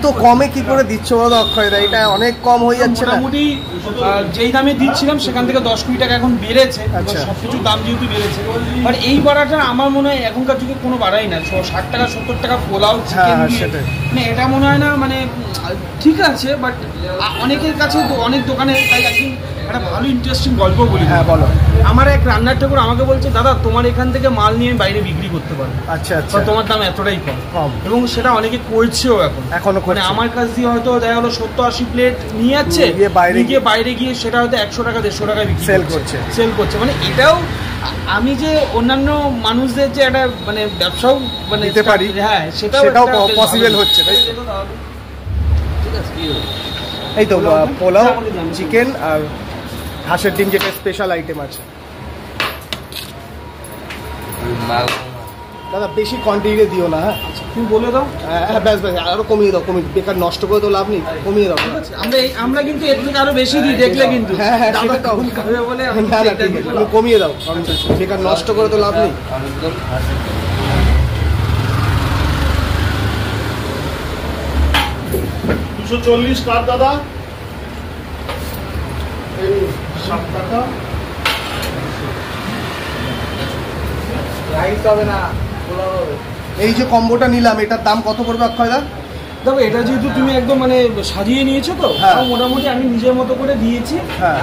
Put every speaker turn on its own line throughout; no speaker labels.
তো কমে কি করে দিচ্ছ বলো অক্ষয়দা? এটা অনেক কম হয়ে যাচ্ছে না?
মোটামুটি যেই দামে দিচ্ছিলাম সেখান থেকে 10-20 টাকা এখন বেড়েছে। সবকিছুর দাম যেহেতু বেড়েছে, আর এই বাড়াটা আমার মনে হয় এখনকার যুগে কোনো বাড়াই না। 60 টাকা 70 টাকা পোলাও চিকেন মানে এটা মনে হয় না, মানে ঠিক আছে, বাট অনেকের কাছে অনেক দোকানে। তাই একদিন একটা ভালো ইন্টারেস্টিং গল্প বলি।
হ্যাঁ বলো।
আমার এক রান্নার ঠাকুর আমাকে বলছে, দাদা তোমার এখান থেকে মাল নিয়ে বাইরে বিক্রি করতে পারো।
আচ্ছা আচ্ছা।
তোমার দাম এতটাই কম, এবং সেটা অনেকে করছেও এখনো। মানে আমার কাছ দিয়ে হয়তো দেখা গেলো 70-80 প্লেট নিয়ে যাচ্ছে, বাইরে গিয়ে সেটা হয়তো 100 টাকা 150 টাকা বিক্রি সেল করছে। মানে এটাও আমি যে অন্যান্য মানুষদের যে একটা মানে ব্যবসাও মানে
দিতে পারি,
হ্যাঁ সেটাও
পসিবল হচ্ছে, তাই ঠিক আছে। এই তো পোলাও, চিকেন আর হাঁসের ডিম, যেটা স্পেশাল আইটেম আছে। দাদা বেশি কোয়ান্টিটি দিও না। হ্যাঁ
তুমি বলে দাও।
হ্যাঁ ব্যাস আরো কমিয়ে দাও, বেকার নষ্ট করে তো লাভ নেই, কমিয়ে দাও।
আমরা কিন্তু এর থেকে আরো বেশি দিই, দেখলে কিন্তু।
হ্যাঁ হ্যাঁ বলে তুমি কমিয়ে দাও, বেকার নষ্ট করে তো লাভ নেই।
$240 কার দাদা? 7 টাকা।
এই যে কম্বোটা নিলাম, এটার দাম কত পড়বে অক্ষয়দা?
দেখো এটা যেহেতু তুমি একদম মানে সাজিয়ে নিয়েছো, তো মোটামুটি আমি নিজের মতো করে দিয়েছি। হ্যাঁ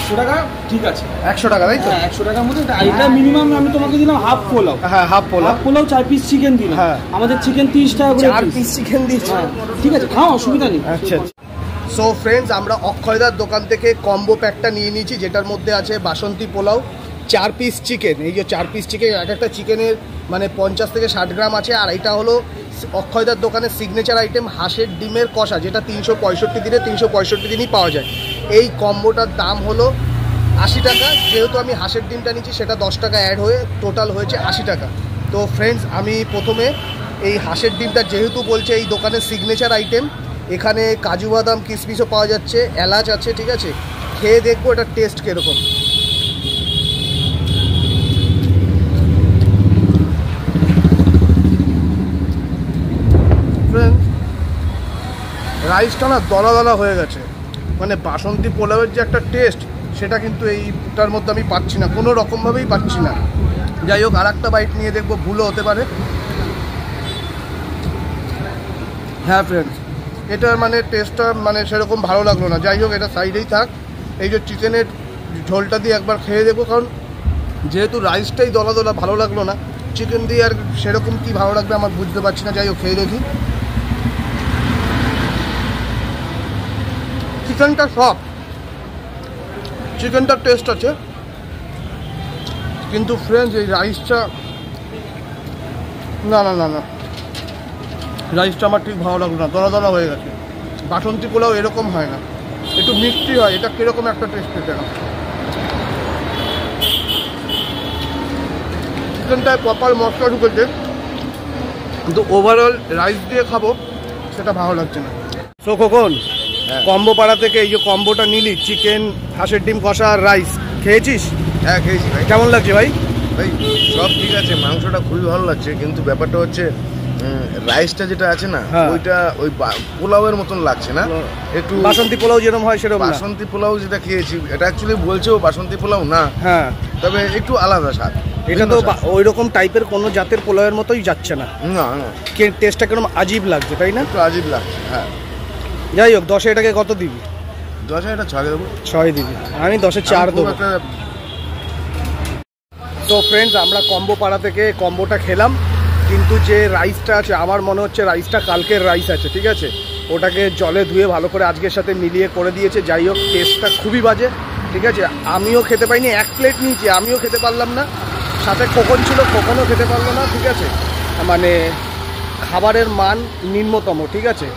100 টাকা ঠিক আছে।
100 টাকা তাই তো?
100 টাকার মধ্যে এটা মিনিমাম আমি তোমাকে দিলাম হাফ পোলাও।
হ্যাঁ হাফ পোলাও
4 পিস চিকেন দিলাম। আমাদের চিকেন 30 টাকা করে
4 পিস চিকেন দিয়েছি।
ঠিক আছে, খাও, অসুবিধা নেই।
আচ্ছা। সো ফ্রেন্ডস, আমরা অক্ষয়দার দোকান থেকে কম্বো প্যাকটা নিয়ে নিয়েছি, যেটার মধ্যে আছে বাসন্তী পোলাও, 4 পিস চিকেন। এই যে 4 পিস চিকেন, এক একটা চিকেনের মানে 50 থেকে 60 গ্রাম আছে। আর এটা হলো অক্ষয়দার দোকানের সিগনেচার আইটেম হাঁসের ডিমের কষা, যেটা 365 দিনে 365 দিনই পাওয়া যায়। এই কম্বোটার দাম হলো 80 টাকা। যেহেতু আমি হাঁসের ডিমটা নিচ্ছি, সেটা 10 টাকা অ্যাড হয়ে টোটাল হয়েছে 80 টাকা। তো ফ্রেন্ডস, আমি প্রথমে এই হাঁসের ডিমটা, যেহেতু বলছে এই দোকানের সিগনেচার আইটেম, এখানে কাজু বাদাম কিশমিশও পাওয়া যাচ্ছে, এলাচ আছে, ঠিক আছে, খেয়ে দেখবো এটা টেস্ট কীরকম। রাইসটা না দলা দলা হয়ে গেছে, মানে বাসন্তী পোলাওয়ের যে একটা টেস্ট, সেটা কিন্তু এইটার মধ্যে আমি পাচ্ছি না, কোনো রকমভাবেই পাচ্ছি না। যাই হোক, আর একটা বাইট নিয়ে দেখবো, ভুলও হতে পারে। হ্যাঁ ফ্রেন্ডস, এটার মানে টেস্টটা মানে সেরকম ভালো লাগলো না। যাই হোক, এটা সাইডেই থাক। এই যে চিকেনের ঝোলটা দিয়ে একবার খেয়ে দেখবো, কারণ যেহেতু রাইসটাই দলা দলা, ভালো লাগলো না। চিকেন দিয়ে আর সেরকম কি ভালো লাগবে আমার বুঝতে পারছি না। যাই হোক, খেয়ে দেখি। চিকেনটা সফট, চিকেনটার টেস্ট আছে, কিন্তু ফ্রেন্ডস এই রাইসটা না, রাইসটা আমার ঠিক ভালো লাগলো না, দলা দলা হয়ে গেছে। বাসন্তী পোলাও এরকম হয় না, একটু মিষ্টি হয়। এটা কীরকম একটা টেস্ট পেতে না। চিকেনটায় প্রপার মশলা ঢুকেছে, কিন্তু ওভারঅল রাইস দিয়ে খাবো সেটা ভালো লাগছে না। সো খোকন, কম্বো পাড়া থেকে এই যে কম্বোটা নিলি, চিকেন, হাঁসের ডিম কষা আর রাইস, খেয়েছিস?
হ্যাঁ খেয়েছি ভাই।
কেমন লাগছে ভাই?
ভাই সব ঠিক আছে, মাংসটা খুবই ভালো লাগছে, কিন্তু ব্যাপারটা হচ্ছে রাইসটা যেটা আছে না, ওইটা ওই পোলাওয়ের মতন লাগছে না। একটু
বাসন্তী পোলাও যেরকম হয় সেরকম।
বাসন্তী পোলাও যেটা খেয়েছি, এটা অ্যাকচুয়ালি বলছেও বাসন্তী পোলাও না, হ্যাঁ, তবে একটু আলাদা স্বাদ।
এটা তো ওই রকম টাইপের কোনো জাতের পোলাওয়ের মতোই যাচ্ছে না, টেস্টটা কেরকম আজীব লাগছে, তাই না?
একটু আজীব লাগছে, হ্যাঁ।
যাই হোক, 10 এটাকে কত দিবি?
10 এটা 6 দেবো।
6 দিবি, আমি 10-এ 4 দেবো। তো ফ্রেন্ডস, আমরা কম্বো পাড়া থেকে কম্বোটা খেলাম, কিন্তু যে রাইসটা আছে, আমার মনে হচ্ছে রাইসটা কালকের রাইস আছে, ঠিক আছে। ওটাকে জলে ধুয়ে ভালো করে আজকের সাথে মিলিয়ে করে দিয়েছে। যাই হোক, টেস্টটা খুবই বাজে, ঠিক আছে। আমিও খেতে পাইনি, 1 প্লেট নিয়েছি, আমিও খেতে পারলাম না। সাথে খোকন ছিল, খোকনও খেতে পারলো না, ঠিক আছে। মানে খাবারের মান নিম্নতম, ঠিক আছে।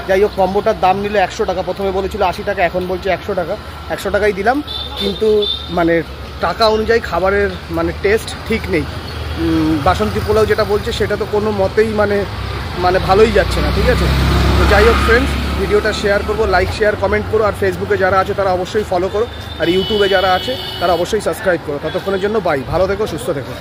যাই হোক, কম্বোটার দাম নিল 100 টাকা। প্রথমে বলেছিল 80 টাকা, এখন বলছে 100 টাকা। 100 টাকাই দিলাম, কিন্তু মানে টাকা অনুযায়ী খাবারের মানে টেস্ট ঠিক নেই। বাসন্তী পোলাও যেটা বলছে, সেটা তো কোনো মতেই মানে ভালোই যাচ্ছে না, ঠিক আছে। তো যাই হোক ফ্রেন্ডস, ভিডিওটা শেয়ার করবো, লাইক শেয়ার কমেন্ট করো, আর ফেসবুকে যারা আছে তারা অবশ্যই ফলো করো, আর ইউটিউবে যারা আছে তারা অবশ্যই সাবস্ক্রাইব করো। ততক্ষণের জন্য বাই, ভালো থেকো, সুস্থ থেকো।